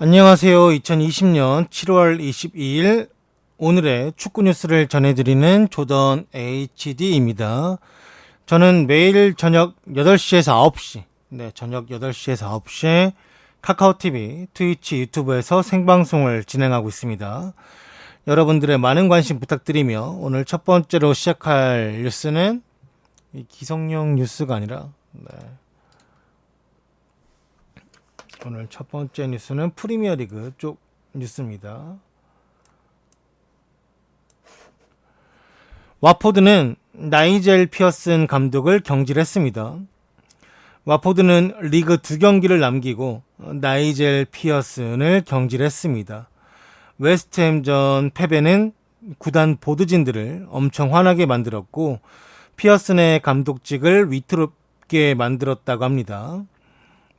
안녕하세요. 2020년 7월 22일 오늘의 축구 뉴스를 전해드리는 조던 HD입니다. 저는 매일 저녁 8시에서 9시, 저녁 8시에서 9시에 카카오TV, 트위치, 유튜브에서 생방송을 진행하고 있습니다. 여러분들의 많은 관심 부탁드리며 오늘 첫 번째로 시작할 뉴스는 기성용 뉴스가 아니라 오늘 첫 번째 뉴스는 프리미어리그 쪽 뉴스입니다. 와포드는 나이젤 피어슨 감독을 경질했습니다. 와포드는 리그 2경기를 남기고 나이젤 피어슨을 경질했습니다. 웨스트햄전 패배는 구단 보드진들을 엄청 화나게 만들었고 피어슨의 감독직을 위태롭게 만들었다고 합니다.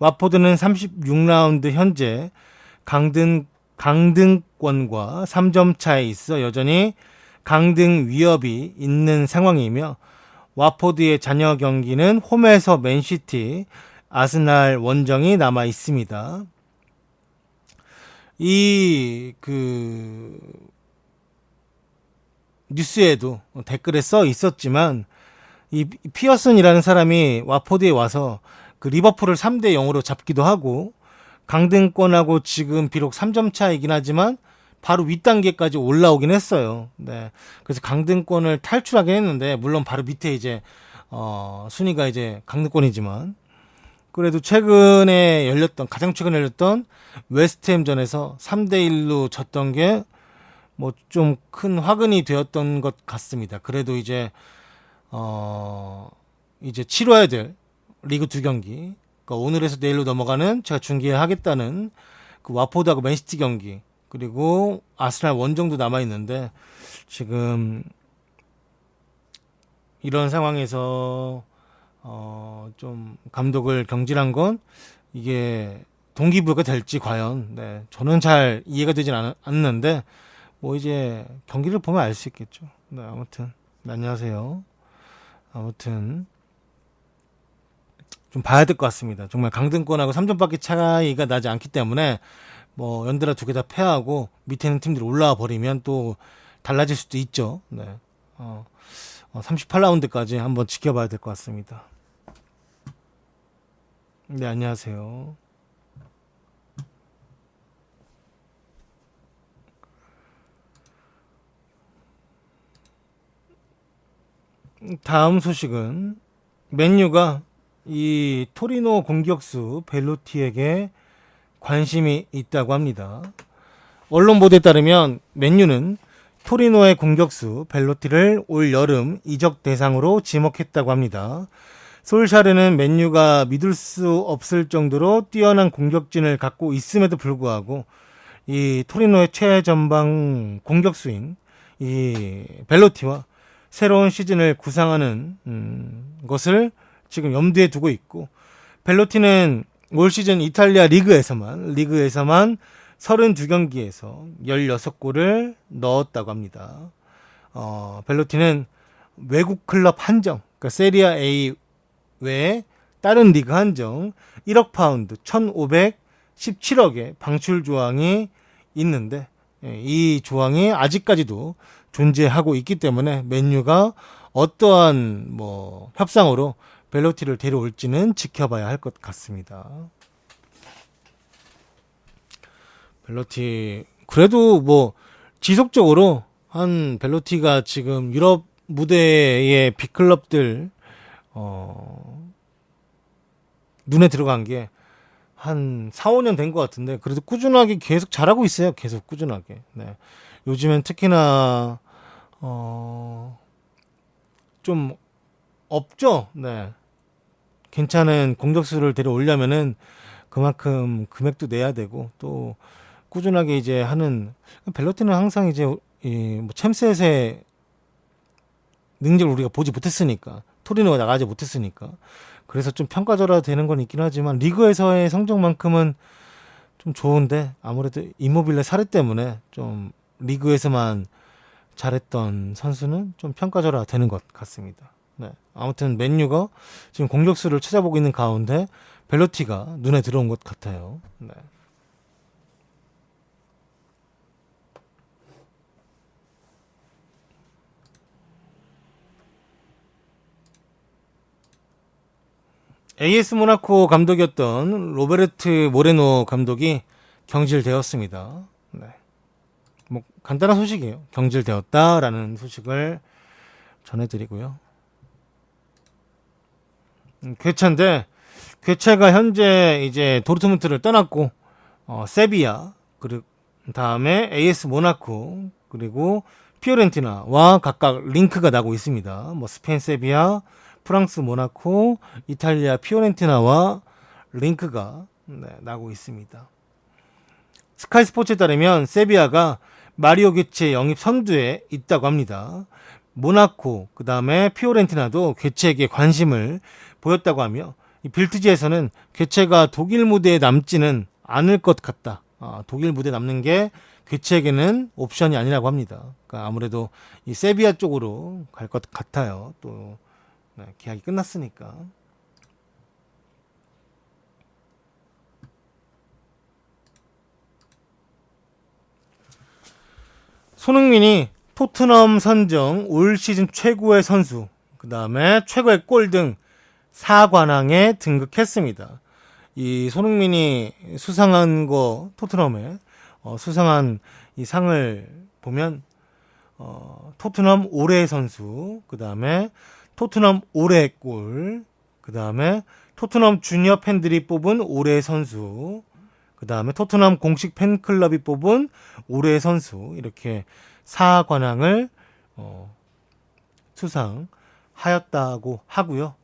와포드는 36라운드 현재 강등권과 3점 차에 있어 여전히 강등 위협이 있는 상황이며 와포드의 잔여 경기는 홈에서 맨시티, 아스날 원정이 남아 있습니다. 이 뉴스에도 댓글에 써 있었지만 이 피어슨이라는 사람이 와포드에 와서 리버풀을 3대 0으로 잡기도 하고 강등권하고 지금 비록 3점 차이긴 하지만 바로 윗단계까지 올라오긴 했어요. 그래서 강등권을 탈출하긴 했는데 물론 바로 밑에 이제 순위가 이제 강등권이지만 그래도 가장 최근에 열렸던 웨스트햄전에서 3대 1로 졌던 게 뭐 좀 큰 화근이 되었던 것 같습니다. 그래도 이제 치러야 될 리그 2경기, 그러니까 오늘에서 내일로 넘어가는 제가 중계하겠다는 그 와포드하고 맨시티 경기, 그리고 아스날 원정도 남아있는데 지금 이런 상황에서 좀 감독을 경질한 건 이게 동기부여가 될지 과연 저는 잘 이해가 되진 않는데 뭐 이제 경기를 보면 알 수 있겠죠. 아무튼 안녕하세요. 아무튼 좀 봐야 될 것 같습니다. 정말 강등권하고 3점밖에 차이가 나지 않기 때문에 뭐 연달아 두 개 다 패하고 밑에 있는 팀들이 올라와 버리면 또 달라질 수도 있죠. 38라운드까지 한번 지켜봐야 될 것 같습니다. 네, 안녕하세요. 다음 소식은 맨유가 이 토리노 공격수 벨로티에게 관심이 있다고 합니다. 언론 보도에 따르면 맨유는 토리노의 공격수 벨로티를 올 여름 이적 대상으로 지목했다고 합니다. 솔샤르는 맨유가 믿을 수 없을 정도로 뛰어난 공격진을 갖고 있음에도 불구하고 이 토리노의 최전방 공격수인 이 벨로티와 새로운 시즌을 구상하는 것을 지금 염두에 두고 있고, 벨로티는 올 시즌 이탈리아 리그에서만 32경기에서 16골을 넣었다고 합니다. 벨로티는 외국 클럽 한정, 그러니까 세리아 A 외에 다른 리그 한정 1억 파운드 1,517억의 방출 조항이 있는데 이 조항이 아직까지도 존재하고 있기 때문에 맨유가 어떠한 협상으로 벨로티를 데려올지는 지켜봐야 할 것 같습니다. 벨로티 그래도 지속적으로 한 벨로티가 지금 유럽 무대의 빅클럽들 눈에 들어간 게 한 4, 5년 된 것 같은데 그래도 꾸준하게 계속 잘하고 있어요. 계속 꾸준하게. 요즘엔 특히나 좀 없죠. 괜찮은 공격수를 데려오려면은 그만큼 금액도 내야 되고 또 꾸준하게 이제 하는 벨로티는 항상 이제 챔스에서의 능력을 우리가 보지 못했으니까 토리노가 나가지 못했으니까 그래서 좀 평가절하 되는 건 있긴 하지만 리그에서의 성적만큼은 좀 좋은데 아무래도 이모빌레 사례 때문에 좀 리그에서만 잘했던 선수는 좀 평가절하 되는 것 같습니다. 아무튼 맨유가 지금 공격수를 찾아보고 있는 가운데 벨로티가 눈에 들어온 것 같아요. AS 모나코 감독이었던 로베르트 모레노 감독이 경질되었습니다. 네. 뭐 간단한 소식이에요. 경질되었다라는 소식을 전해드리고요. 괴차인데 괴차가 현재 이제 도르트문트를 떠났고 세비야 그리고 다음에 AS 모나코 그리고 피오렌티나와 각각 링크가 나고 있습니다. 뭐 스페인 세비야, 프랑스 모나코, 이탈리아 피오렌티나와 링크가 나고 있습니다. 스카이 스포츠에 따르면 세비야가 마리오 괴체 영입 선두에 있다고 합니다. 모나코, 그 다음에 피오렌티나도 괴체에게 관심을 보였다고 하며 이 빌트지에서는 괴체가 독일 무대에 남지는 않을 것 같다. 독일 무대에 남는 게 괴체에게는 옵션이 아니라고 합니다. 그러니까 아무래도 이 세비야 쪽으로 갈 것 같아요. 또 계약이 끝났으니까. 손흥민이 토트넘 선정 올 시즌 최고의 선수, 그 다음에 최고의 골 등 4관왕에 등극했습니다. 이 손흥민이 수상한 거 토트넘에 수상한 이 상을 보면 토트넘 올해의 선수, 그 다음에 토트넘 올해의 골, 그 다음에 토트넘 주니어 팬들이 뽑은 올해의 선수, 그 다음에 토트넘 공식 팬클럽이 뽑은 올해의 선수, 이렇게 4관왕을 수상하였다고 하고요.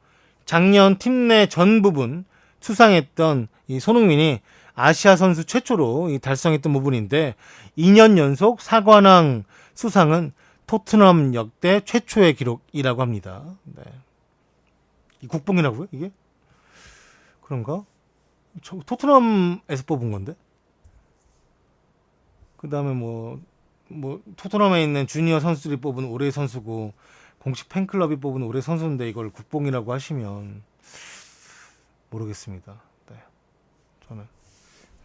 작년 팀 내 전 부분 수상했던 이 손흥민이 아시아 선수 최초로 달성했던 부분인데 2년 연속 4관왕 수상은 토트넘 역대 최초의 기록이라고 합니다. 네. 이 국뽕이라고요? 이게? 그런가? 토트넘에서 뽑은 건데? 그 다음에 뭐 토트넘에 있는 주니어 선수들이 뽑은 올해의 선수고 공식 팬클럽이 뽑은 올해의 선수인데 이걸 국뽕이라고 하시면 모르겠습니다. 네. 저는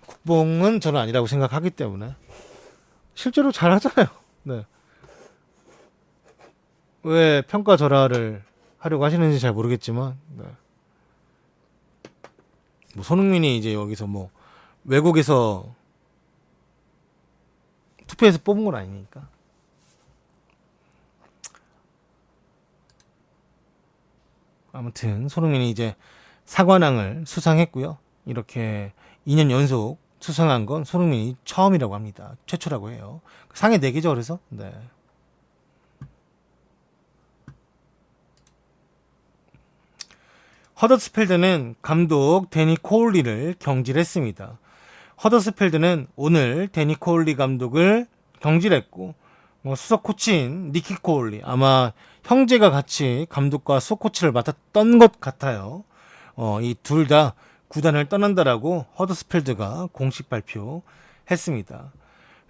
국뽕은 저는 아니라고 생각하기 때문에 실제로 잘하잖아요. 네. 왜 평가절하를 하려고 하시는지 잘 모르겠지만 네. 뭐 손흥민이 이제 여기서 뭐 외국에서 투표해서 뽑은 건 아니니까. 아무튼 손흥민이 이제 사관왕을 수상했고요. 이렇게 2년 연속 수상한 건 손흥민이 처음이라고 합니다. 최초라고 해요. 상에 4개죠. 그래서 네. 허더스필드는 감독 데니 코울리를 경질했습니다. 허더스필드는 오늘 데니 코울리 감독을 경질했고 수석 코치인 니키 코울리, 아마 형제가 같이 감독과 수석 코치를 맡았던 것 같아요. 이 둘 다 구단을 떠난다라고 허더스필드가 공식 발표했습니다.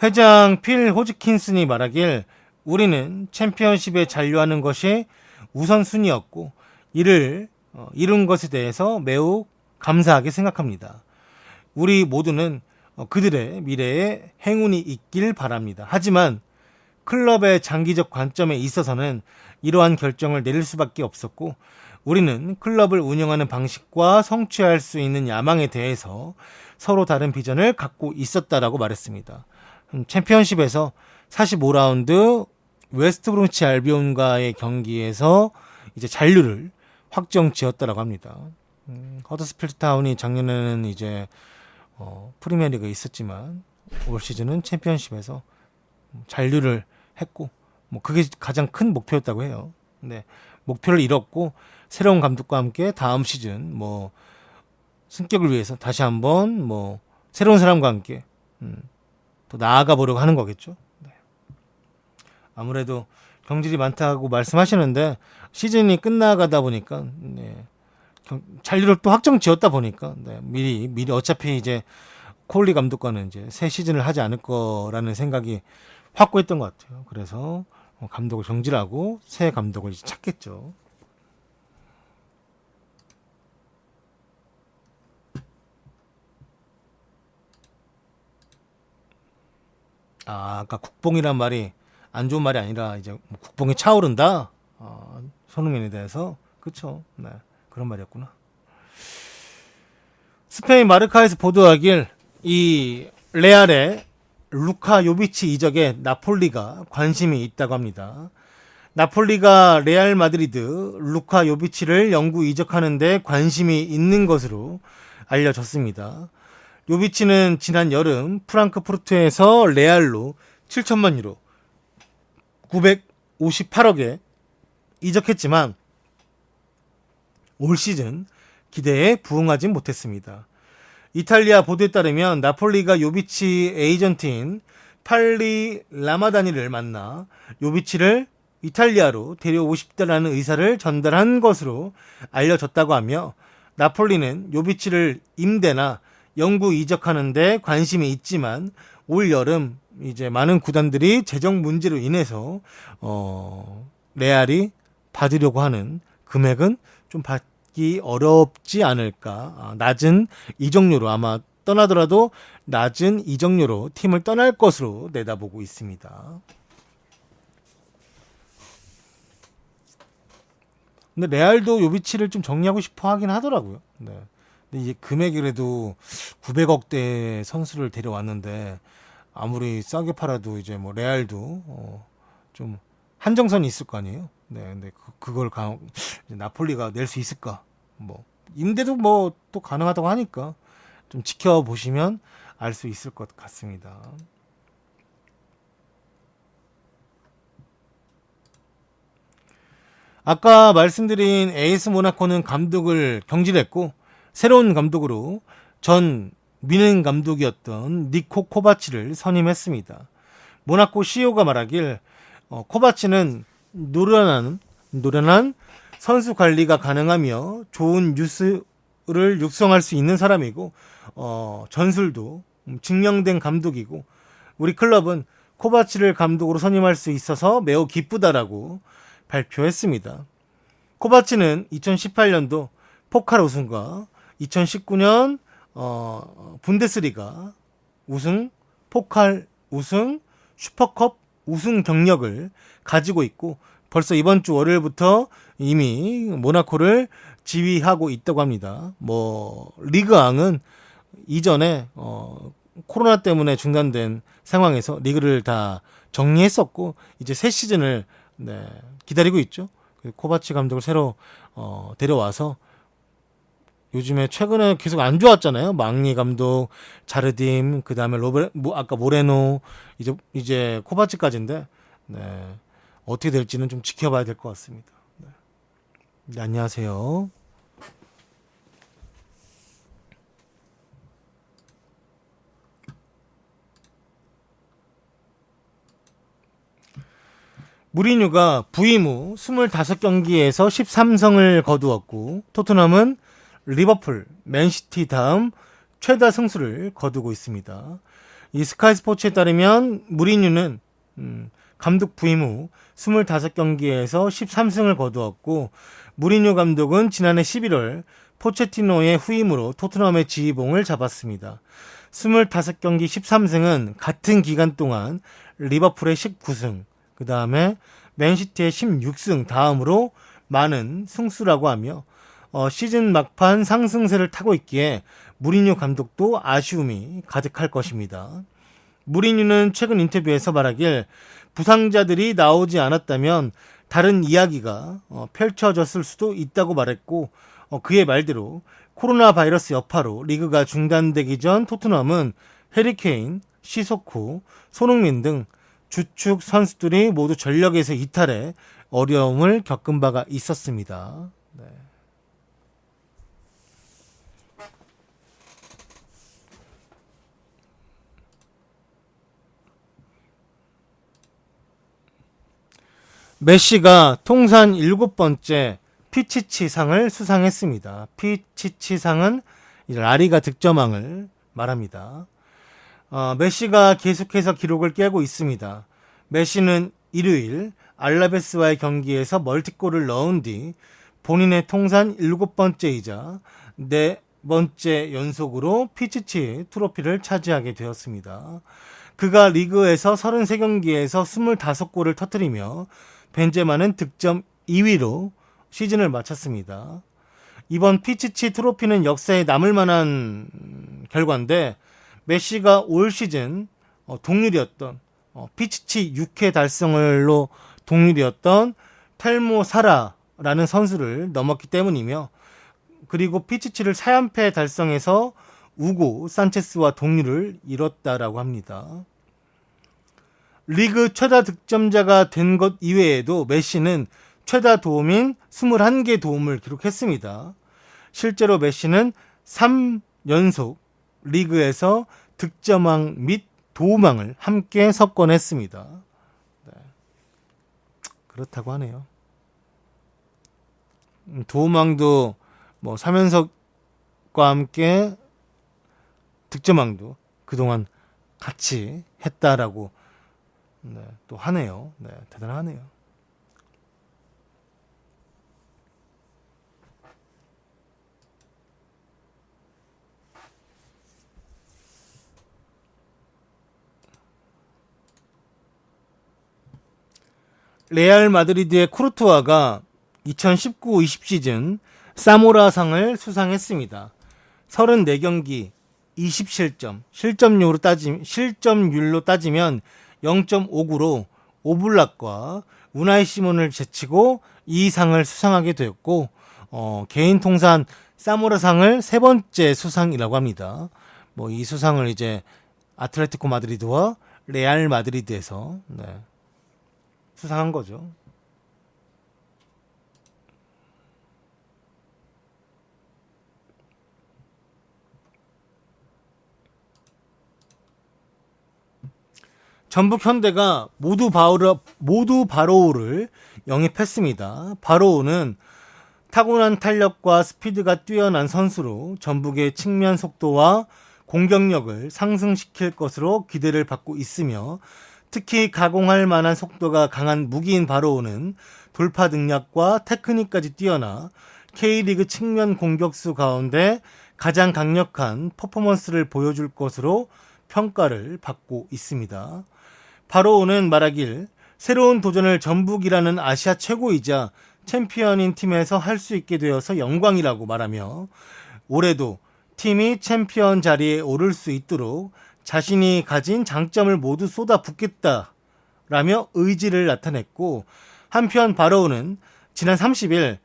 회장 필 호즈킨슨이 말하길 우리는 챔피언십에 잔류하는 것이 우선순위였고 이를 이룬 것에 대해서 매우 감사하게 생각합니다. 우리 모두는 그들의 미래에 행운이 있길 바랍니다. 하지만 클럽의 장기적 관점에 있어서는 이러한 결정을 내릴 수밖에 없었고 우리는 클럽을 운영하는 방식과 성취할 수 있는 야망에 대해서 서로 다른 비전을 갖고 있었다라고 말했습니다. 챔피언십에서 45라운드 웨스트 브롬치 알비온과의 경기에서 이제 잔류를 확정 지었다라고 합니다. 허더스필드 타운이 작년에는 이제 프리미어리그에 있었지만 올 시즌은 챔피언십에서 잔류를 했고 그게 가장 큰 목표였다고 해요. 네, 목표를 이뤘고 새로운 감독과 함께 다음 시즌 승격을 위해서 다시 한번 새로운 사람과 함께 더 나아가 보려고 하는 거겠죠. 네. 아무래도 경질이 많다고 말씀하시는데 시즌이 끝나가다 보니까 잔류를 또 확정 지었다 보니까 미리 어차피 이제 콜리 감독과는 이제 새 시즌을 하지 않을 거라는 생각이 확고했던 것 같아요. 그래서 감독을 경질하고 새 감독을 이제 찾겠죠. 아까 국뽕이란 말이 안 좋은 말이 아니라 이제 국뽕이 차오른다. 손흥민에 대해서 그쵸. 네, 그런 말이었구나. 스페인 마르카에서 보도하길 이 레알의 루카 요비치 이적에 나폴리가 관심이 있다고 합니다. 나폴리가 레알 마드리드 루카 요비치를 영구 이적하는데 관심이 있는 것으로 알려졌습니다. 요비치는 지난 여름 프랑크푸르트에서 레알로 7천만 유로 958억에 이적했지만 올 시즌 기대에 부응하지 못했습니다. 이탈리아 보도에 따르면 나폴리가 요비치 에이전트인 팔리 라마다니를 만나 요비치를 이탈리아로 데려오고 싶다라는 의사를 전달한 것으로 알려졌다고 하며 나폴리는 요비치를 임대나 영구 이적하는데 관심이 있지만 올 여름 이제 많은 구단들이 재정 문제로 인해서 레알이 받으려고 하는 금액은 좀 받기 어렵지 않을까. 낮은 이적료로 아마 떠나더라도 낮은 이적료로 팀을 떠날 것으로 내다보고 있습니다. 근데 레알도 요비치를 좀 정리하고 싶어 하긴 하더라고요. 네. 근데 이제 금액이 그래도 900억대 선수를 데려왔는데 아무리 싸게 팔아도 이제 뭐 레알도 좀 한정선이 있을 거 아니에요. 네, 근데 그걸 나폴리가 낼 수 있을까? 뭐 임대도 뭐 또 가능하다고 하니까 좀 지켜보시면 알 수 있을 것 같습니다. 아까 말씀드린 에이스 모나코는 감독을 경질했고 새로운 감독으로 전 미넨 감독이었던 니코 코바치를 선임했습니다. 모나코 CEO가 말하길 코바치는 노련한 선수 관리가 가능하며 좋은 뉴스를 육성할 수 있는 사람이고 전술도 증명된 감독이고 우리 클럽은 코바치를 감독으로 선임할 수 있어서 매우 기쁘다라고 발표했습니다. 코바치는 2018년도 포칼 우승과 2019년 분데스리가 우승, 포칼 우승, 슈퍼컵 우승 경력을 가지고 있고 벌써 이번 주 월요일부터 이미 모나코를 지휘하고 있다고 합니다. 뭐 리그앙은 이전에 코로나 때문에 중단된 상황에서 리그를 다 정리했었고 이제 새 시즌을 기다리고 있죠. 코바치 감독을 새로 데려와서 요즘에 최근에 계속 안 좋았잖아요. 망리 감독, 자르딤, 그 다음에 아까 모레노, 이제 코바치까지인데, 네. 어떻게 될지는 좀 지켜봐야 될 것 같습니다. 네, 안녕하세요. 무리뉴가 부임 후 25경기에서 13승을 거두었고 토트넘은 리버풀, 맨시티 다음 최다 승수를 거두고 있습니다. 이 스카이 스포츠에 따르면 무리뉴는 감독 부임 후 25경기에서 13승을 거두었고 무리뉴 감독은 지난해 11월 포체티노의 후임으로 토트넘의 지휘봉을 잡았습니다. 25경기 13승은 같은 기간 동안 리버풀의 19승, 그 다음에 맨시티의 16승 다음으로 많은 승수라고 하며 시즌 막판 상승세를 타고 있기에 무리뉴 감독도 아쉬움이 가득할 것입니다. 무리뉴는 최근 인터뷰에서 말하길 부상자들이 나오지 않았다면 다른 이야기가 펼쳐졌을 수도 있다고 말했고 그의 말대로 코로나 바이러스 여파로 리그가 중단되기 전 토트넘은 해리케인, 시소코, 손흥민 등 주축 선수들이 모두 전력에서 이탈해 어려움을 겪은 바가 있었습니다. 네. 메시가 통산 7번째 피치치상을 수상했습니다. 피치치상은 라리가 득점왕을 말합니다. 메시가 계속해서 기록을 깨고 있습니다. 메시는 일요일 알라베스와의 경기에서 멀티골을 넣은 뒤 본인의 통산 7번째이자 4번째 연속으로 피치치 트로피를 차지하게 되었습니다. 그가 리그에서 33경기에서 25골을 터뜨리며 벤제마는 득점 2위로 시즌을 마쳤습니다. 이번 피치치 트로피는 역사에 남을 만한 결과인데 메시가 올 시즌 동률이었던 피치치 6회 달성을로 동률이었던 텔모 사라라는 선수를 넘었기 때문이며 그리고 피치치를 4연패 달성해서 우고 산체스와 동률을 이뤘다라고 합니다. 리그 최다 득점자가 된 것 이외에도 메시는 최다 도움인 21개 도움을 기록했습니다. 실제로 메시는 3연속 리그에서 득점왕 및 도움왕을 함께 석권했습니다. 네. 그렇다고 하네요. 도움왕도 뭐 3연속과 함께 득점왕도 그동안 같이 했다라고 또 하네요. 네, 대단하네요. 레알 마드리드의 쿠르투아가 2019-20 시즌 사모라상을 수상했습니다. 34경기 20실점, 실점률로 따지면 0.59로 오블락과 우나이 시몬을 제치고 이 상을 수상하게 되었고 개인 통산 사모라상을 세 번째 수상이라고 합니다. 뭐 이 수상을 이제 아틀레티코 마드리드와 레알 마드리드에서 수상한 거죠. 전북 현대가 모두 바로우를 영입했습니다. 바로우는 타고난 탄력과 스피드가 뛰어난 선수로 전북의 측면 속도와 공격력을 상승시킬 것으로 기대를 받고 있으며 특히 가공할 만한 속도가 강한 무기인 바로우는 돌파 능력과 테크닉까지 뛰어나 K리그 측면 공격수 가운데 가장 강력한 퍼포먼스를 보여줄 것으로 평가를 받고 있습니다. 바로우는 말하길 새로운 도전을 전북이라는 아시아 최고이자 챔피언인 팀에서 할 수 있게 되어서 영광이라고 말하며 올해도 팀이 챔피언 자리에 오를 수 있도록 자신이 가진 장점을 모두 쏟아붓겠다라며 의지를 나타냈고 한편 바로우는 지난 30일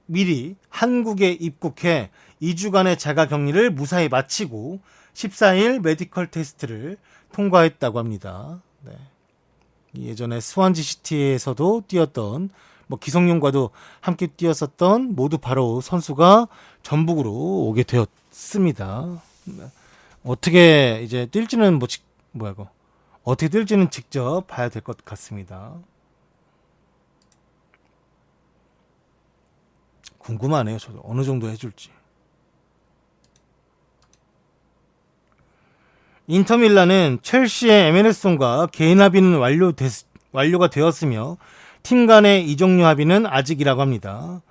미리 한국에 입국해 2주간의 자가격리를 무사히 마치고 14일 메디컬 테스트를 통과했다고 합니다. 네. 예전에 스완지 시티에서도 뛰었던 기성용과도 함께 뛰었었던 모두 바로 선수가 전북으로 오게 되었습니다. 어떻게 이제 뛸지는 어떻게 뛸지는 직접 봐야 될 것 같습니다. 궁금하네요. 저도 어느 정도 해줄지. 인터밀란은 첼시의 에메르송과 개인 합의는 완료가 되었으며 팀 간의 이적료 합의는 아직이라고 합니다.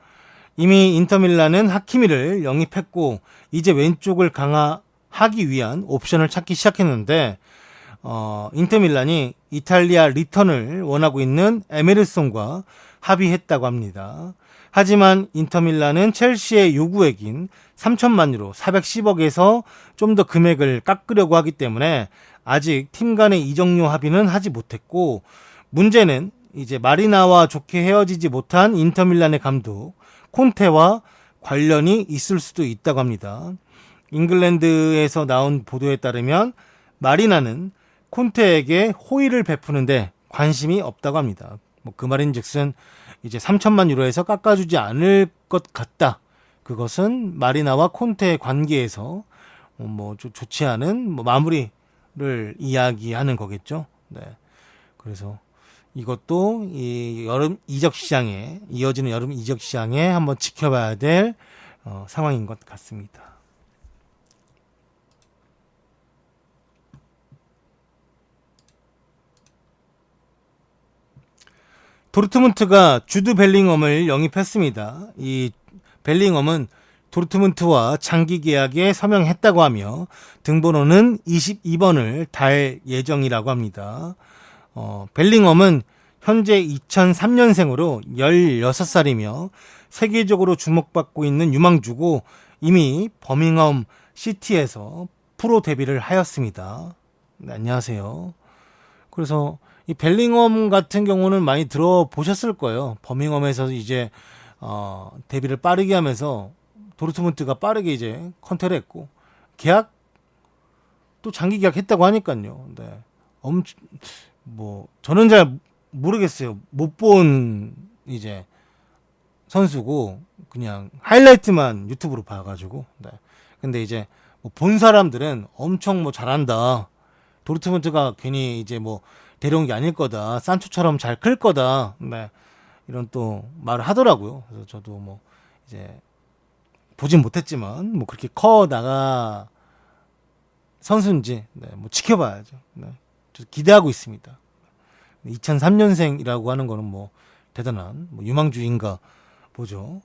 이미 인터밀란은 하키미를 영입했고 이제 왼쪽을 강화하기 위한 옵션을 찾기 시작했는데 인터밀란이 이탈리아 리턴을 원하고 있는 에메르송과 합의했다고 합니다. 하지만 인터밀란은 첼시의 요구액인 3천만 유로 410억에서 좀 더 금액을 깎으려고 하기 때문에 아직 팀 간의 이적료 합의는 하지 못했고 문제는 이제 마리나와 좋게 헤어지지 못한 인터밀란의 감독 콘테와 관련이 있을 수도 있다고 합니다. 잉글랜드에서 나온 보도에 따르면 마리나는 콘테에게 호의를 베푸는데 관심이 없다고 합니다. 그 말인즉슨 이제 3천만 유로에서 깎아주지 않을 것 같다. 그것은 마리나와 콘테의 관계에서 좋지 않은 마무리를 이야기하는 거겠죠. 네. 그래서 이것도 이 여름 이적 시장에 이어지는 여름 이적 시장에 한번 지켜봐야 될 상황인 것 같습니다. 도르트문트가 주드 벨링엄을 영입했습니다. 이 벨링엄은 도르트문트와 장기 계약에 서명했다고 하며 등번호는 22번을 달 예정이라고 합니다. 벨링엄은 현재 2003년생으로 16살이며 세계적으로 주목받고 있는 유망주고 이미 버밍엄 시티에서 프로 데뷔를 하였습니다. 네, 안녕하세요. 그래서 이 벨링엄 같은 경우는 많이 들어보셨을 거예요. 버밍엄에서 이제 데뷔를 빠르게 하면서 도르트문트가 빠르게 이제 컨택을 했고 계약 또 장기 계약했다고 하니까요. 네. 뭐 저는 잘 모르겠어요. 못 본 이제 선수고 그냥 하이라이트만 유튜브로 봐가지고. 네. 근데 이제 뭐 본 사람들은 엄청 뭐 잘한다. 도르트문트가 괜히 이제 뭐 데려온 게 아닐 거다. 산초처럼 잘 클 거다. 네. 이런 또 말을 하더라고요. 그래서 저도 뭐 이제 보진 못했지만 뭐 그렇게 커 나가 선수인지 네, 뭐 지켜봐야죠. 네. 저 기대하고 있습니다. 2003년생이라고 하는 거는 뭐 대단한 뭐 유망주인가 보죠.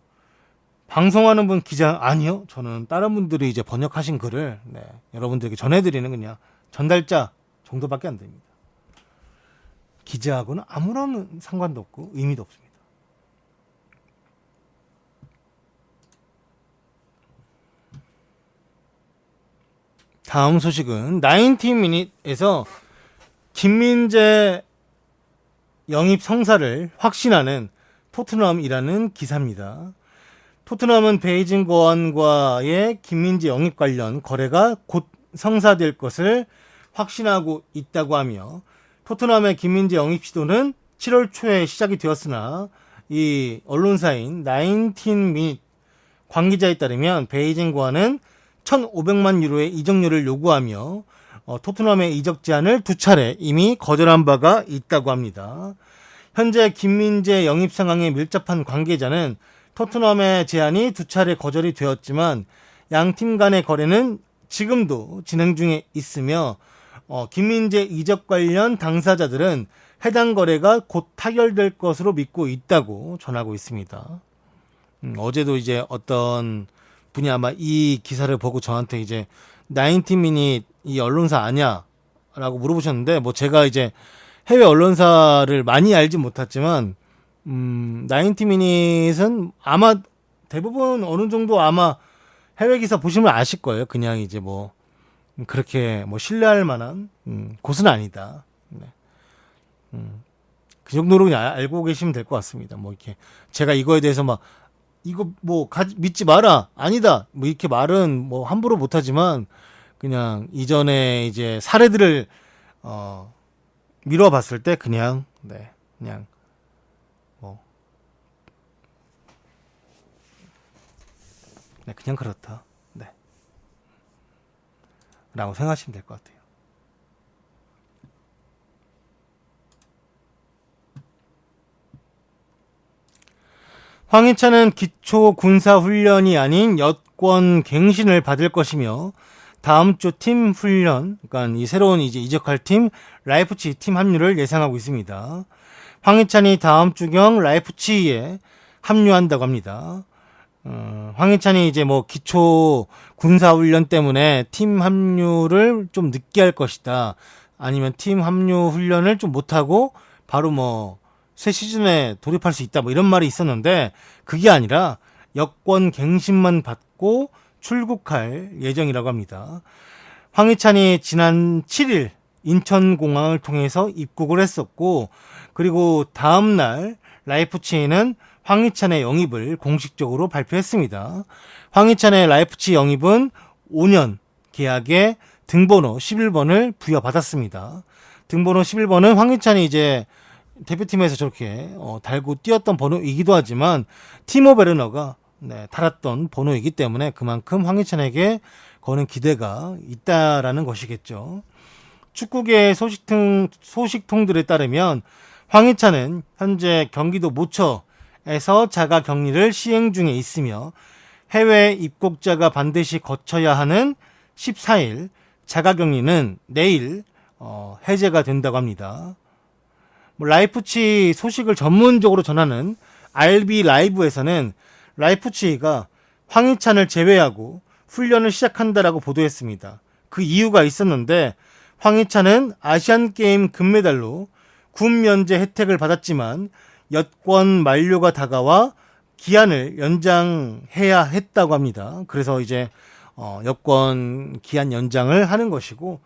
방송하는 분 기자 아니요. 저는 다른 분들이 이제 번역하신 글을 네, 여러분들에게 전해드리는 그냥 전달자 정도밖에 안 됩니다. 기자하고는 아무런 상관도 없고 의미도 없습니다. 다음 소식은 90미닛에서 김민재 영입 성사를 확신하는 토트넘이라는 기사입니다. 토트넘은 베이징 고안과의 김민재 영입 관련 거래가 곧 성사될 것을 확신하고 있다고 하며 토트넘의 김민재 영입 시도는 7월 초에 시작이 되었으나 이 언론사인 90미닛 관계자에 따르면 베이징 고안은 1,500만 유로의 이적료를 요구하며 토트넘의 이적 제안을 2차례 이미 거절한 바가 있다고 합니다. 현재 김민재 영입 상황에 밀접한 관계자는 토트넘의 제안이 2차례 거절이 되었지만 양팀 간의 거래는 지금도 진행 중에 있으며 김민재 이적 관련 당사자들은 해당 거래가 곧 타결될 것으로 믿고 있다고 전하고 있습니다. 어제도 이제 어떤 분이 아마 이 기사를 보고 저한테 이제 90미닛 이 언론사 아냐? 라고 물어보셨는데 뭐 제가 이제 해외 언론사를 많이 알지 못했지만 90미닛은 아마 대부분 어느 정도 아마 해외 기사 보시면 아실 거예요. 그냥 이제 뭐 그렇게 뭐 신뢰할 만한 곳은 아니다. 네. 그 정도로 그냥 알고 계시면 될 것 같습니다. 뭐 이렇게 제가 이거에 대해서 막 이거 뭐 믿지 마라 아니다 뭐 이렇게 말은 뭐 함부로 못하지만 그냥 이전에 이제 사례들을 미뤄봤을 때 그냥 네 그냥 뭐 네, 그냥 그렇다 네 라고 생각하시면 될 것 같아요. 황희찬은 기초 군사 훈련이 아닌 여권 갱신을 받을 것이며 다음 주 팀 훈련, 그러니까 이 새로운 이제 이적할 팀 라이프치히 팀 합류를 예상하고 있습니다. 황희찬이 다음 주경 라이프치히에 합류한다고 합니다. 황희찬이 이제 뭐 기초 군사 훈련 때문에 팀 합류를 좀 늦게 할 것이다. 아니면 팀 합류 훈련을 좀 못하고 바로 뭐 새 시즌에 돌입할 수 있다 뭐 이런 말이 있었는데 그게 아니라 여권 갱신만 받고 출국할 예정이라고 합니다. 황희찬이 지난 7일 인천공항을 통해서 입국을 했었고 그리고 다음날 라이프치히는 황희찬의 영입을 공식적으로 발표했습니다. 황희찬의 라이프치히 영입은 5년 계약에 등번호 11번을 부여받았습니다. 등번호 11번은 황희찬이 이제 대표팀에서 저렇게 달고 뛰었던 번호이기도 하지만 티모 베르너가 달았던 번호이기 때문에 그만큼 황희찬에게 거는 기대가 있다라는 것이겠죠. 축구계 소식통들에 따르면 황희찬은 현재 경기도 모처에서 자가 격리를 시행 중에 있으며 해외 입국자가 반드시 거쳐야 하는 14일 자가 격리는 내일 해제가 된다고 합니다. 라이프치히 소식을 전문적으로 전하는 RB 라이브에서는 라이프치히가 황희찬을 제외하고 훈련을 시작한다라고 보도했습니다. 그 이유가 있었는데 황희찬은 아시안게임 금메달로 군 면제 혜택을 받았지만 여권 만료가 다가와 기한을 연장해야 했다고 합니다. 그래서 이제 여권 기한 연장을 하는 것이고,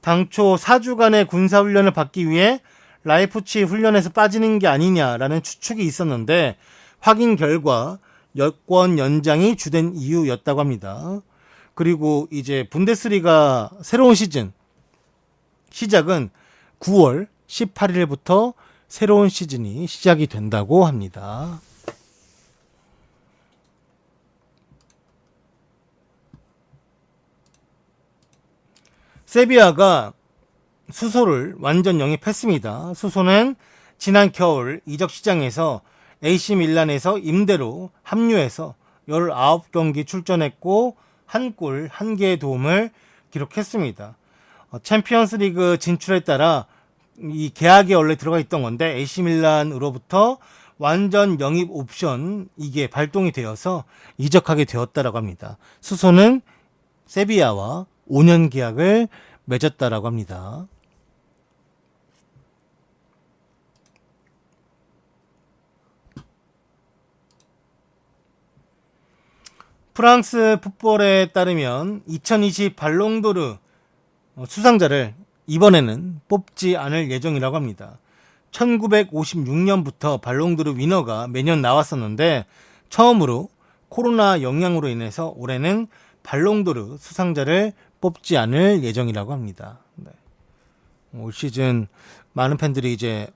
당초 4주간의 군사훈련을 받기 위해 라이프치 훈련에서 빠지는 게 아니냐라는 추측이 있었는데, 확인 결과 여권 연장이 주된 이유였다고 합니다. 그리고 이제 분데스리가 새로운 시즌 시작은 9월 18일부터 새로운 시즌이 시작이 된다고 합니다. 세비야가 수소를 완전 영입했습니다. 수소는 지난 겨울 이적 시장에서 AC 밀란에서 임대로 합류해서 19경기 출전했고 한 골 1개의 도움을 기록했습니다. 챔피언스 리그 진출에 따라 이 계약에 원래 들어가 있던 건데 AC 밀란으로부터 완전 영입 옵션 이게 발동이 되어서 이적하게 되었다라고 합니다. 수소는 세비야와 5년 계약을 맺었다라고 합니다. 프랑스 풋볼에 따르면 2020 발롱도르 수상자를 이번에는 뽑지 않을 예정이라고 합니다. 1956년부터 발롱도르 위너가 매년 나왔었는데 처음으로 코로나 영향으로 인해서 올해는 발롱도르 수상자를 뽑지 않을 예정이라고 합니다. 네. 올 시즌 많은 팬들이 이제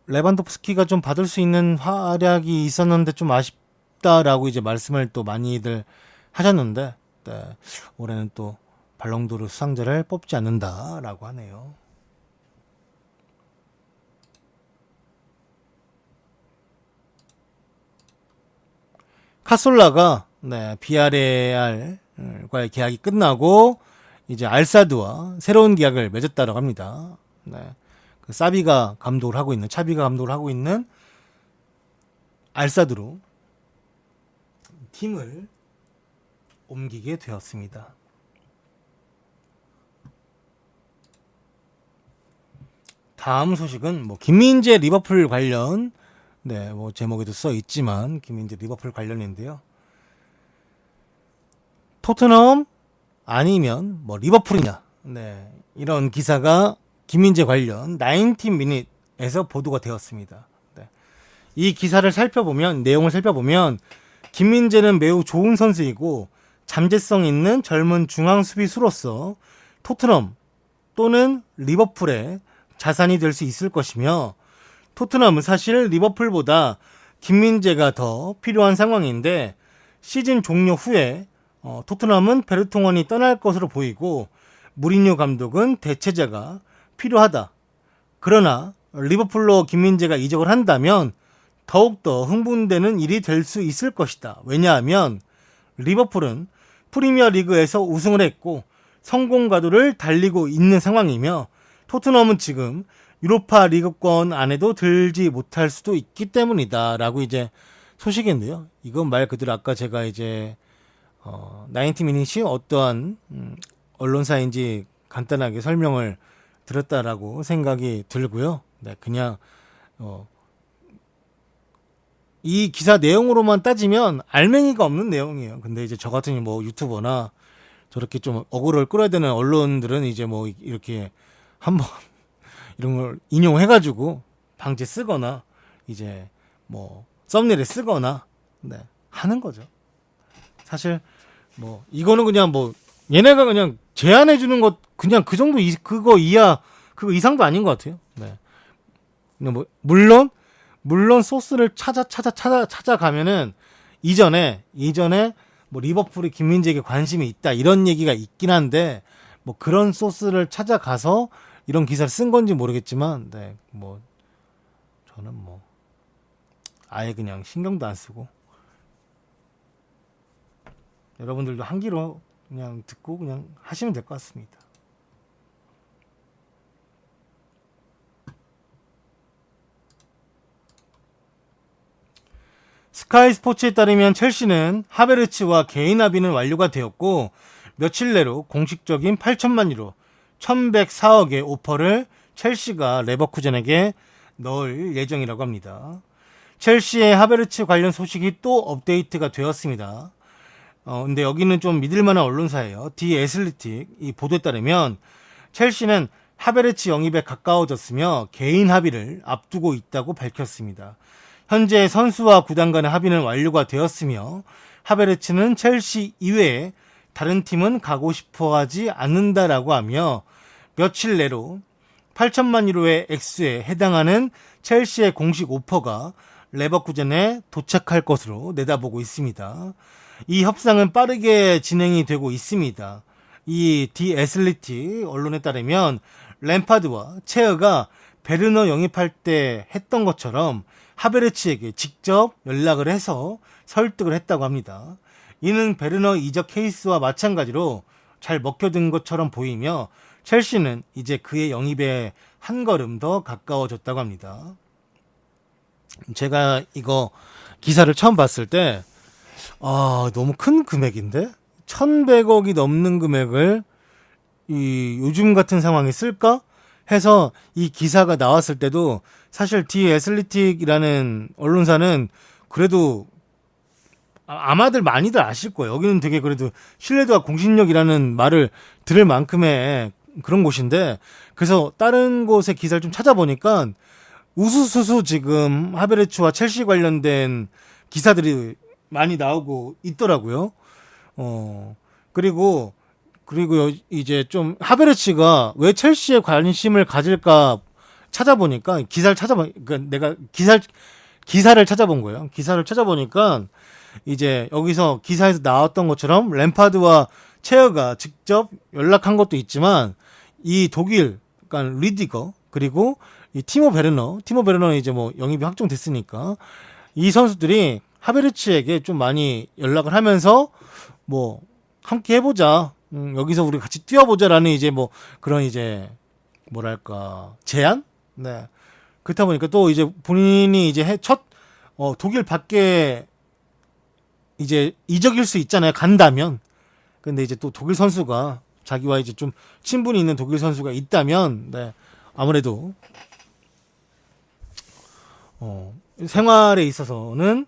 레반도프스키가 좀 받을 수 있는 활약이 있었는데 좀 아쉽다라고 이제 말씀을 또 많이들 하셨는데, 네. 올해는 또 발롱도르 수상자를 뽑지 않는다라고 하네요. 카솔라가 비아레알과의 계약이 끝나고 이제 알사드와 새로운 계약을 맺었다고 합니다. 그 차비가 감독을 하고 있는 알사드로 팀을 옮기게 되었습니다. 다음 소식은 김민재 리버풀 관련 제목에도 써 있지만 김민재 리버풀 관련인데요. 토트넘 아니면 리버풀이냐, 이런 기사가 김민재 관련 90 미닛에서 보도가 되었습니다. 이 기사를 내용을 살펴보면 김민재는 매우 좋은 선수이고 잠재성 있는 젊은 중앙 수비수로서 토트넘 또는 리버풀의 자산이 될 수 있을 것이며, 토트넘은 사실 리버풀보다 김민재가 더 필요한 상황인데 시즌 종료 후에 토트넘은 베르통원이 떠날 것으로 보이고 무리뉴 감독은 대체자가 필요하다. 그러나 리버풀로 김민재가 이적을 한다면 더욱더 흥분되는 일이 될 수 있을 것이다. 왜냐하면 리버풀은 프리미어 리그에서 우승을 했고 성공 가도를 달리고 있는 상황이며 토트넘은 지금 유로파 리그권 안에도 들지 못할 수도 있기 때문이다 라고 이제 소식인데요. 이건 말 그대로 아까 제가 이제 90 미닛이 어떠한 언론사인지 간단하게 설명을 드렸다라고 생각이 들고요. 그냥 이 기사 내용으로만 따지면 알맹이가 없는 내용이에요. 근데 이제 저 같은 유튜버나 저렇게 좀 어그로를 끌어야 되는 언론들은 이제 이렇게 한번 이런 걸 인용해가지고 방지 쓰거나 이제 썸네일에 쓰거나 하는 거죠. 사실 이거는 그냥 얘네가 그냥 제안해 주는 것 그냥 그 정도 그거 이상도 아닌 것 같아요. 물론 소스를 찾아가면은 이전에 리버풀이 김민재에게 관심이 있다 이런 얘기가 있긴 한데 그런 소스를 찾아가서 이런 기사를 쓴 건지 모르겠지만 저는 아예 그냥 신경도 안 쓰고 여러분들도 한 귀로 그냥 듣고 그냥 하시면 될 것 같습니다. 스카이 스포츠에 따르면 첼시는 하베르츠와 개인 합의는 완료가 되었고 며칠 내로 공식적인 8천만 유로 1104억의 오퍼를 첼시가 레버쿠젠에게 넣을 예정이라고 합니다. 첼시의 하베르츠 관련 소식이 또 업데이트가 되었습니다. 근데 여기는 좀 믿을만한 언론사예요. 디 애슬리틱 이 보도에 따르면 첼시는 하베르츠 영입에 가까워졌으며 개인 합의를 앞두고 있다고 밝혔습니다. 현재 선수와 구단 간의 합의는 완료가 되었으며 하베르츠는 첼시 이외에 다른 팀은 가고 싶어하지 않는다라고 하며 며칠 내로 8천만 유로의 액수에 해당하는 첼시의 공식 오퍼가 레버쿠젠에 도착할 것으로 내다보고 있습니다. 이 협상은 빠르게 진행이 되고 있습니다. 이 디 애슬리틱 언론에 따르면 램파드와 체어가 베르너 영입할 때 했던 것처럼 하베르츠에게 직접 연락을 해서 설득을 했다고 합니다. 이는 베르너 이적 케이스와 마찬가지로 잘 먹혀든 것처럼 보이며 첼시는 이제 그의 영입에 한 걸음 더 가까워졌다고 합니다. 제가 이거 기사를 처음 봤을 때 너무 큰 금액인데 1,100억이 넘는 금액을 이 요즘 같은 상황에 쓸까 해서 이 기사가 나왔을 때도 사실 디 애슬리틱이라는 언론사는 그래도 아마들 많이들 아실 거예요. 여기는 되게 그래도 신뢰도와 공신력이라는 말을 들을 만큼의 그런 곳인데, 그래서 다른 곳의 기사를 좀 찾아보니까 우수수수 지금 하베르츠와 첼시 관련된 기사들이 많이 나오고 있더라고요. 그리고 이제 좀 하베르츠가 왜 첼시에 관심을 가질까 찾아보니까 그러니까 내가 기사를 찾아본 거예요. 기사를 찾아보니까 이제 여기서 기사에서 나왔던 것처럼 램파드와 체어가 직접 연락한 것도 있지만 이 독일 그러니까 리디거 그리고 이 티모 베르너는 이제 뭐 영입이 확정됐으니까 이 선수들이 하베르츠에게 좀 많이 연락을 하면서 뭐 함께 해보자. 여기서 우리 같이 뛰어보자라는 이제 뭐 그런 이제 뭐랄까 제안? 네. 그렇다 보니까 또 이제 본인이 이제 독일 밖에 이제 이적일 수 있잖아요. 간다면. 근데 이제 또 독일 선수가 자기와 이제 좀 친분이 있는 독일 선수가 있다면, 네. 아무래도 생활에 있어서는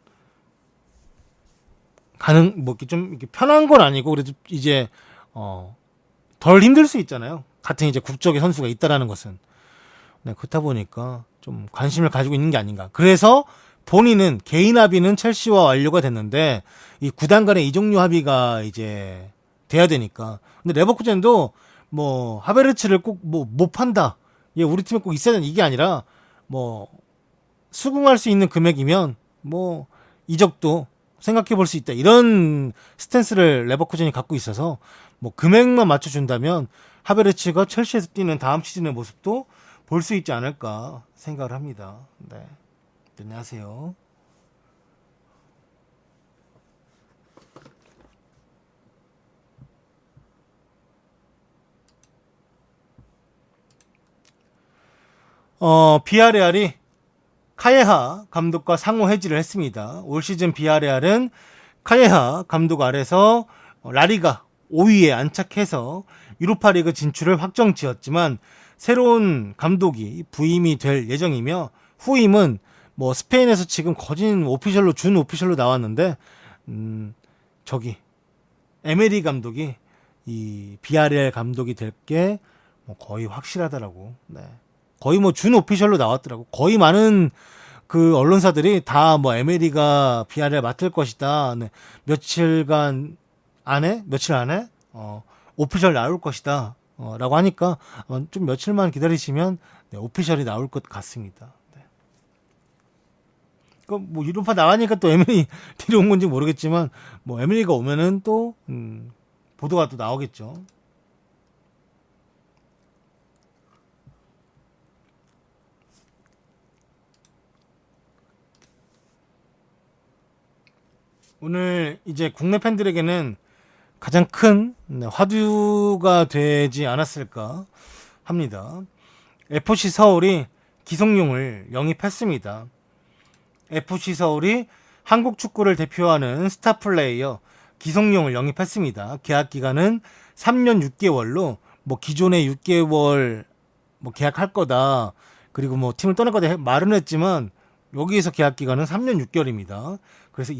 뭐 이렇게 좀 이렇게 편한 건 아니고 그래도 이제 덜 힘들 수 있잖아요. 같은 이제 국적의 선수가 있다라는 것은. 네, 그렇다 보니까 좀 관심을 가지고 있는 게 아닌가. 그래서 본인은 개인 합의는 첼시와 완료가 됐는데 이 구단 간의 이적료 합의가 이제 돼야 되니까. 근데 레버쿠젠도 뭐 하베르츠를 꼭 뭐 못 판다. 얘 우리 팀에 꼭 있어야 되는 이게 아니라 뭐 수긍할 수 있는 금액이면 뭐 이적도 생각해 볼 수 있다. 이런 스탠스를 레버쿠젠이 갖고 있어서 뭐 금액만 맞춰준다면 하베르츠가 첼시에서 뛰는 다음 시즌의 모습도 볼 수 있지 않을까 생각을 합니다. 네. 안녕하세요. 비아레알이 카예하 감독과 상호 해지를 했습니다. 올 시즌 비아레알은 카예하 감독 아래서 라리가 5위에 안착해서 유로파리그 진출을 확정지었지만 새로운 감독이 부임이 될 예정이며 후임은 뭐 스페인에서 지금 거진 준 오피셜로 나왔는데 저기 에메리 감독이 이 비아레알 감독이 될 게 뭐 거의 확실하더라고. 네. 거의 뭐 준 오피셜로 나왔더라고. 거의 많은 그 언론사들이 다 뭐 에메리가 비아레알 맡을 것이다. 네. 며칠 안에 오피셜 나올 것이다. 라고 하니까 좀 며칠만 기다리시면 네, 오피셜이 나올 것 같습니다. 네. 뭐 유로파 나가니까 또 에밀리 뒤로 온 건지 모르겠지만 뭐 에밀리가 오면은 또 보도가 또 나오겠죠. 오늘 이제 국내 팬들에게는 가장 큰 화두가 되지 않았을까 합니다. FC 서울이 기성용을 영입했습니다. FC 서울이 한국 축구를 대표하는 스타 플레이어 기성용을 영입했습니다. 계약 기간은 3년 6개월로 뭐 기존의 6개월 뭐 계약할 거다. 그리고 뭐 팀을 떠날 거다 말은 했지만 여기에서 계약 기간은 3년 6개월입니다. 그래서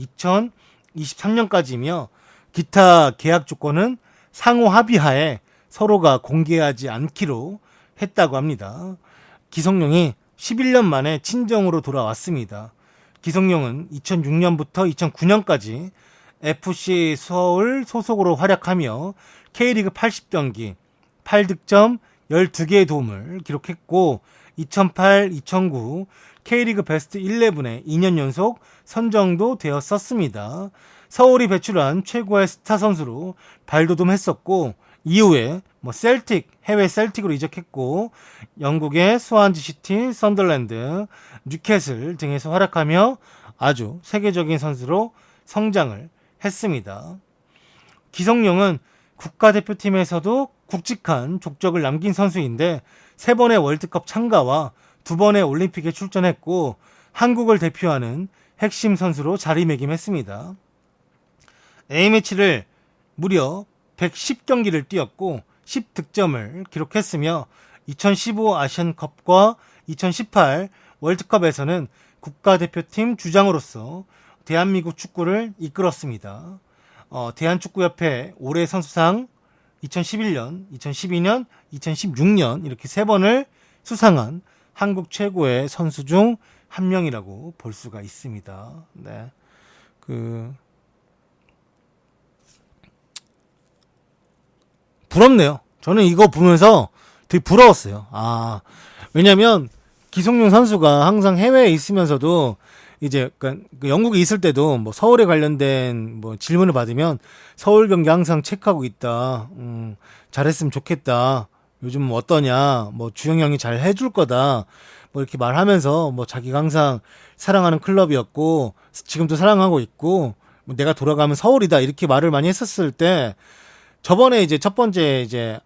2023년까지며 기타 계약 조건은 상호 합의하에 서로가 공개하지 않기로 했다고 합니다. 기성용이 11년 만에 친정으로 돌아왔습니다. 기성용은 2006년부터 2009년까지 FC 서울 소속으로 활약하며 K리그 80경기 8득점 12개의 도움을 기록했고 2008-2009 K리그 베스트 11에 2년 연속 선정도 되었었습니다. 서울이 배출한 최고의 스타 선수로 발돋움했었고 이후에 셀틱, 해외 셀틱으로 이적했고 영국의 스완지 시티, 선더랜드, 뉴캐슬 등에서 활약하며 아주 세계적인 선수로 성장을 했습니다. 기성용은 국가대표팀에서도 굵직한 족적을 남긴 선수인데 3번의 월드컵 참가와 2번의 올림픽에 출전했고 한국을 대표하는 핵심 선수로 자리매김했습니다. A매치를 무려 110경기를 뛰었고 10득점을 기록했으며 2015 아시안컵과 2018 월드컵에서는 국가대표팀 주장으로서 대한민국 축구를 이끌었습니다. 대한축구협회 올해 선수상 2011년, 2012년, 2016년 이렇게 3번을 수상한 한국 최고의 선수 중 한 명이라고 볼 수가 있습니다. 네. 부럽네요. 저는 이거 보면서 되게 부러웠어요. 왜냐면 기성용 선수가 항상 해외에 있으면서도 이제 그 영국에 있을 때도 서울에 관련된 질문을 받으면 서울 경기 항상 체크하고 있다. 잘했으면 좋겠다. 요즘 어떠냐? 주영이 형이 잘 해줄 거다. 이렇게 말하면서 자기가 항상 사랑하는 클럽이었고 지금도 사랑하고 있고 내가 돌아가면 서울이다 이렇게 말을 많이 했었을 때 저번에 이제 첫 번째 이제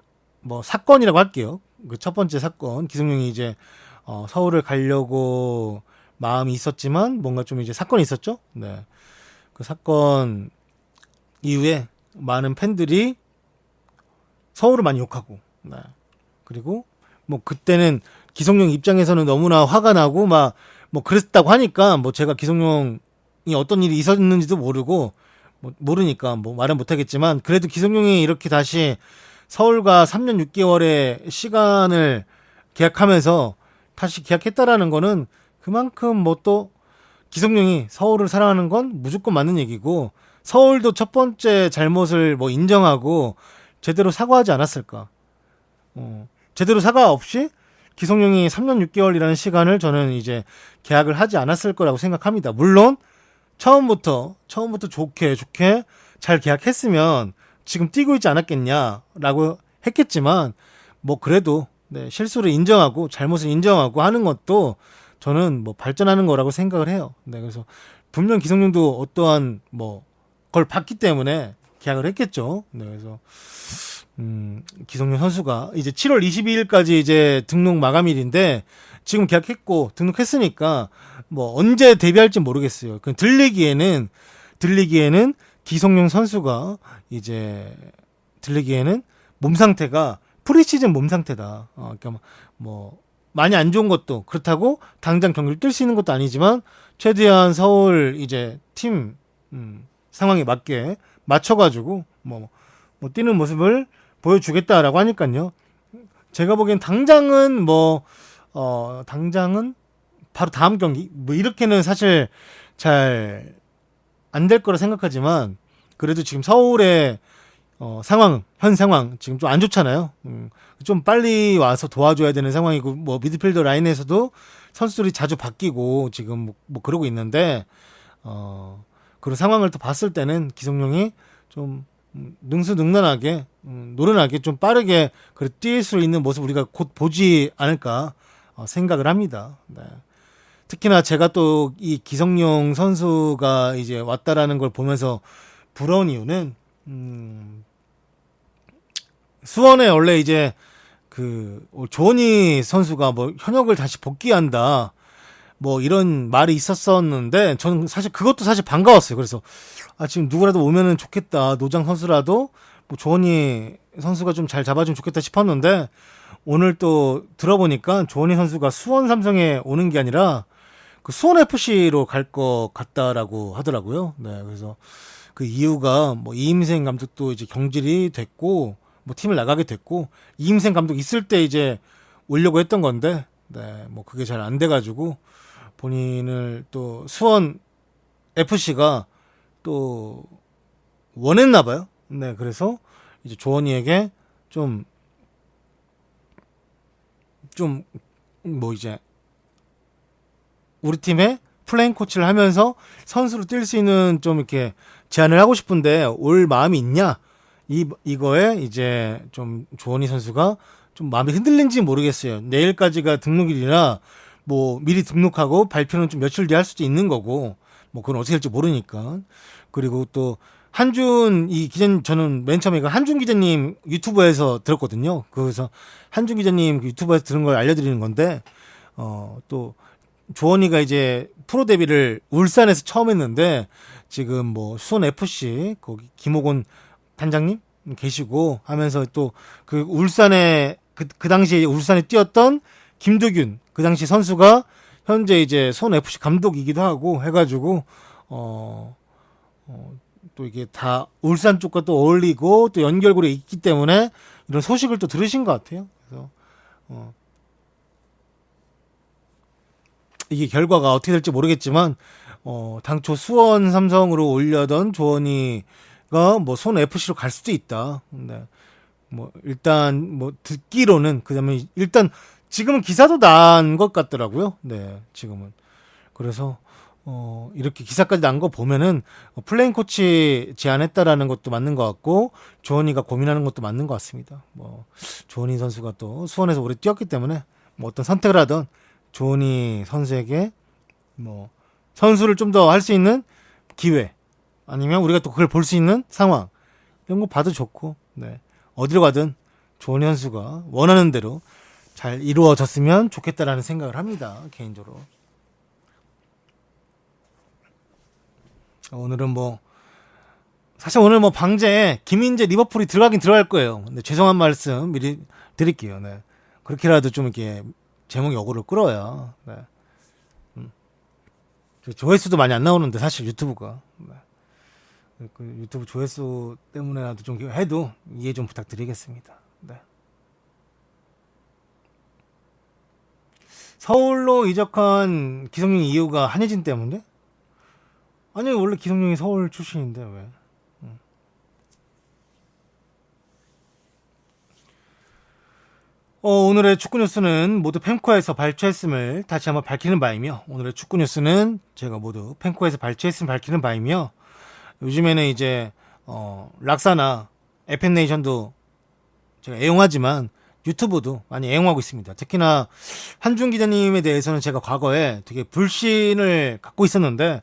사건이라고 할게요. 그 첫 번째 사건 기성용이 이제 서울을 가려고 마음이 있었지만 뭔가 좀 이제 사건이 있었죠. 네. 그 사건 이후에 많은 팬들이 서울을 많이 욕하고, 네. 그리고 그때는 기성용 입장에서는 너무나 화가 나고 그랬다고 하니까 제가 기성용이 어떤 일이 있었는지도 모르고 모르니까 말은 못하겠지만 그래도 기성용이 이렇게 다시 서울과 3년 6개월의 시간을 계약하면서 다시 계약했다라는 거는 그만큼 또 기성용이 서울을 사랑하는 건 무조건 맞는 얘기고 서울도 첫 번째 잘못을 인정하고 제대로 사과하지 않았을까. 제대로 사과 없이 기성용이 3년 6개월이라는 시간을 저는 이제 계약을 하지 않았을 거라고 생각합니다. 물론 처음부터 좋게 잘 계약했으면 지금 뛰고 있지 않았겠냐라고 했겠지만 그래도 네, 실수를 인정하고 잘못을 인정하고 하는 것도 저는 발전하는 거라고 생각을 해요. 네, 그래서 분명 기성용도 어떠한 걸 봤기 때문에 계약을 했겠죠. 네, 그래서 기성용 선수가 이제 7월 22일까지 이제 등록 마감일인데 지금 계약했고 등록했으니까 언제 데뷔할지 모르겠어요. 들리기에는 기성용 선수가 이제 들리기에는 몸 상태가 프리시즌 몸 상태다. 그러니까 많이 안 좋은 것도 그렇다고 당장 경기를 뛸 수 있는 것도 아니지만 최대한 서울 이제 팀 상황에 맞게 맞춰가지고 뛰는 모습을 보여주겠다라고 하니까요. 제가 보기엔 당장은 바로 다음 경기 이렇게는 사실 잘 안 될 거라 생각하지만 그래도 지금 서울의 현 상황 지금 좀 안 좋잖아요. 좀 빨리 와서 도와줘야 되는 상황이고 미드필더 라인에서도 선수들이 자주 바뀌고 지금 그러고 있는데 그런 상황을 또 봤을 때는 기성용이 좀 능수능란하게 노련하게 좀 빠르게 뛸 수 있는 모습 우리가 곧 보지 않을까 생각을 합니다. 네. 특히나 제가 또 이 기성용 선수가 이제 왔다라는 걸 보면서 부러운 이유는 수원에 원래 이제 조원희 선수가 현역을 다시 복귀한다 이런 말이 있었었는데 저는 사실 그것도 사실 반가웠어요. 그래서 지금 누구라도 오면은 좋겠다. 노장 선수라도 조원희 선수가 좀 잘 잡아주면 좋겠다 싶었는데 오늘 또 들어보니까 조원희 선수가 수원 삼성에 오는 게 아니라 그 수원 FC로 갈 것 같다라고 하더라고요. 네, 그래서 그 이유가 뭐 이임생 감독도 이제 경질이 됐고 뭐 팀을 나가게 됐고 이임생 감독 있을 때 이제 오려고 했던 건데 네, 뭐 그게 잘 안 돼가지고 본인을 또 수원 FC가 또 원했나 봐요. 네, 그래서 이제 조원이에게 좀 뭐 이제 우리 팀의 플레잉 코치를 하면서 선수로 뛸 수 있는 좀 이렇게 제안을 하고 싶은데 올 마음이 있냐? 이거에 이제 좀 조원희 선수가 좀 마음이 흔들린지 모르겠어요. 내일까지가 등록일이라 뭐 미리 등록하고 발표는 좀 며칠 뒤에 할 수도 있는 거고 뭐 그건 어떻게 될지 모르니까. 그리고 또 한준 이 기자님 저는 맨 처음에 한준 기자님 유튜브에서 들었거든요. 그래서 한준 기자님 유튜브에서 들은 걸 알려드리는 건데 또 조원이가 이제 프로 데뷔를 울산에서 처음 했는데 지금 뭐 수원 FC 거기 김호곤 단장님 계시고 하면서 또 그 울산에 그 당시에 울산에 뛰었던 김도균 그 당시 선수가 현재 이제 수원 FC 감독이기도 하고 해가지고 또 이게 다 울산 쪽과 또 어울리고 또 연결고리 있기 때문에 이런 소식을 또 들으신 것 같아요. 그래서 이게 결과가 어떻게 될지 모르겠지만 당초 수원 삼성으로 올려던 조원이가 뭐 손 FC로 갈 수도 있다. 근데 뭐 일단 뭐 듣기로는 그다음에 일단 지금은 기사도 난 것 같더라고요. 네, 지금은 그래서 이렇게 기사까지 난 거 보면은 플레잉 코치 제안했다라는 것도 맞는 것 같고 조원이가 고민하는 것도 맞는 것 같습니다. 뭐 조원이 선수가 또 수원에서 오래 뛰었기 때문에 뭐 어떤 선택을 하던 조원이 선수에게 뭐 선수를 좀 더 할 수 있는 기회 아니면 우리가 또 그걸 볼 수 있는 상황 이런 거 봐도 좋고 네. 어디로 가든 조원이 선수가 원하는 대로 잘 이루어졌으면 좋겠다라는 생각을 합니다. 개인적으로. 오늘은 뭐 사실 오늘 뭐 방제 김민재 리버풀이 들어가긴 들어갈 거예요. 근데 죄송한 말씀 미리 드릴게요. 네. 그렇게라도 좀 이렇게 제목이 어그로 끌어야. 네. 조회수도 많이 안 나오는데 사실 유튜브가 네. 그 유튜브 조회수 때문에라도 좀 해도 이해 좀 부탁드리겠습니다. 네. 서울로 이적한 기성용 이유가 한예진 때문에? 아니 원래 기성용이 서울 출신인데 왜? 오늘의 축구 뉴스는 모두 펜코에서 발췌했음을 다시 한번 밝히는 바이며 오늘의 축구 뉴스는 제가 모두 펜코에서 발췌했음을 밝히는 바이며 요즘에는 이제 락사나 에펜네이션도 제가 애용하지만 유튜브도 많이 애용하고 있습니다. 특히나 한준 기자님에 대해서는 제가 과거에 되게 불신을 갖고 있었는데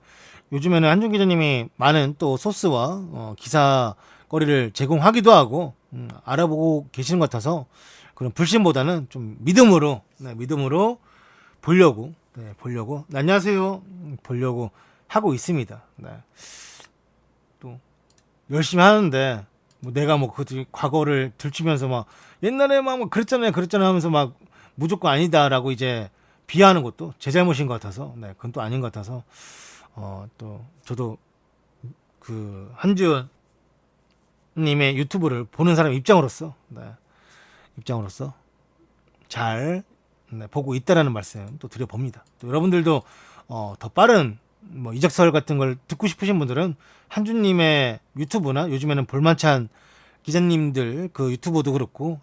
요즘에는 한준 기자님이 많은 또 소스와 기사거리를 제공하기도 하고 알아보고 계시는 것 같아서 그런 불신보다는 좀 믿음으로 믿음으로 보려고 안녕하세요 보려고 하고 있습니다. 네. 또 열심히 하는데 뭐 내가 뭐 그 과거를 들추면서 막 옛날에 막 뭐 그랬잖아요 하면서 막 무조건 아니다라고 이제 비하하는 것도 제 잘못인 것 같아서 네 그건 또 아닌 것 같아서 또 저도 그 한지원 님의 유튜브를 보는 사람 입장으로서 잘 보고 있다라는 말씀 또 드려봅니다. 또 여러분들도 더 빠른 뭐 이적설 같은 걸 듣고 싶으신 분들은 한준님의 유튜브나 요즘에는 볼만찬 기자님들 그 유튜브도 그렇고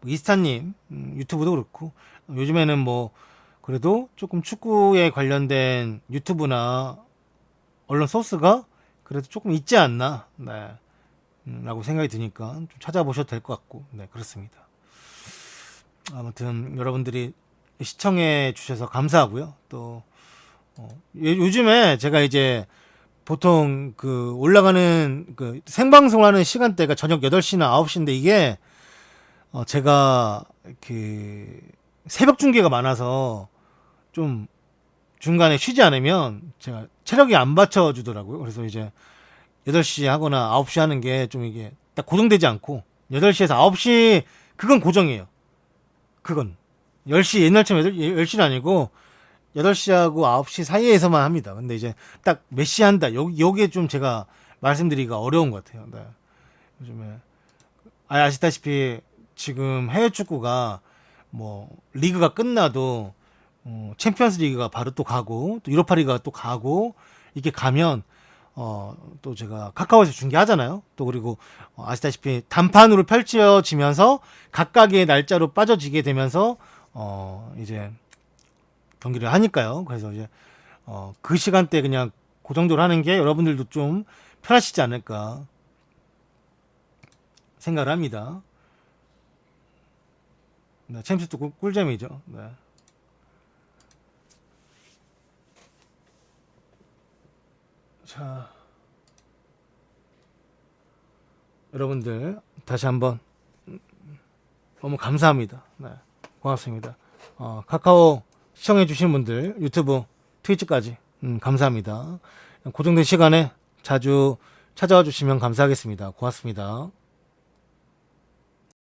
이스타님 유튜브도 그렇고 요즘에는 뭐 그래도 조금 축구에 관련된 유튜브나 언론 소스가 그래도 조금 있지 않나 라고 생각이 드니까 좀 찾아보셔도 될 것 같고 그렇습니다. 아무튼 여러분들이 시청해 주셔서 감사하고요. 또 요즘에 제가 이제 보통 그 올라가는 그 생방송하는 시간대가 저녁 8시나 9시인데 이게 제가 그 새벽 중계가 많아서 좀 중간에 쉬지 않으면 제가 체력이 안 받쳐주더라고요. 그래서 이제 8시 하거나 9시 하는 게 좀 이게 딱 고정되지 않고 8시에서 9시 그건 고정이에요. 그건 10시 옛날처럼 10시는 아니고 8시하고 9시 사이에서만 합니다. 근데 이제 딱 몇 시 한다. 요게 좀 제가 말씀드리기가 어려운 것 같아요. 네. 요즘에 아시다시피 지금 해외 축구가 뭐 리그가 끝나도 챔피언스 리그가 바로 또 가고 또 유로파 리그가 또 가고 이렇게 가면 또 제가 카카오에서 중계하잖아요. 또 그리고 아시다시피 단판으로 펼쳐지면서 각각의 날짜로 빠져지게 되면서 이제 경기를 하니까요. 그래서 이제 그 시간대 그냥 고정적으로 하는 게 여러분들도 좀 편하시지 않을까 생각을 합니다. 네, 챔스도 꿀잼이죠. 네. 자, 여러분들 다시 한번 너무 감사합니다. 네, 고맙습니다. 카카오 시청해주신 분들 유튜브, 트위치까지 감사합니다. 고정된 시간에 자주 찾아와 주시면 감사하겠습니다. 고맙습니다.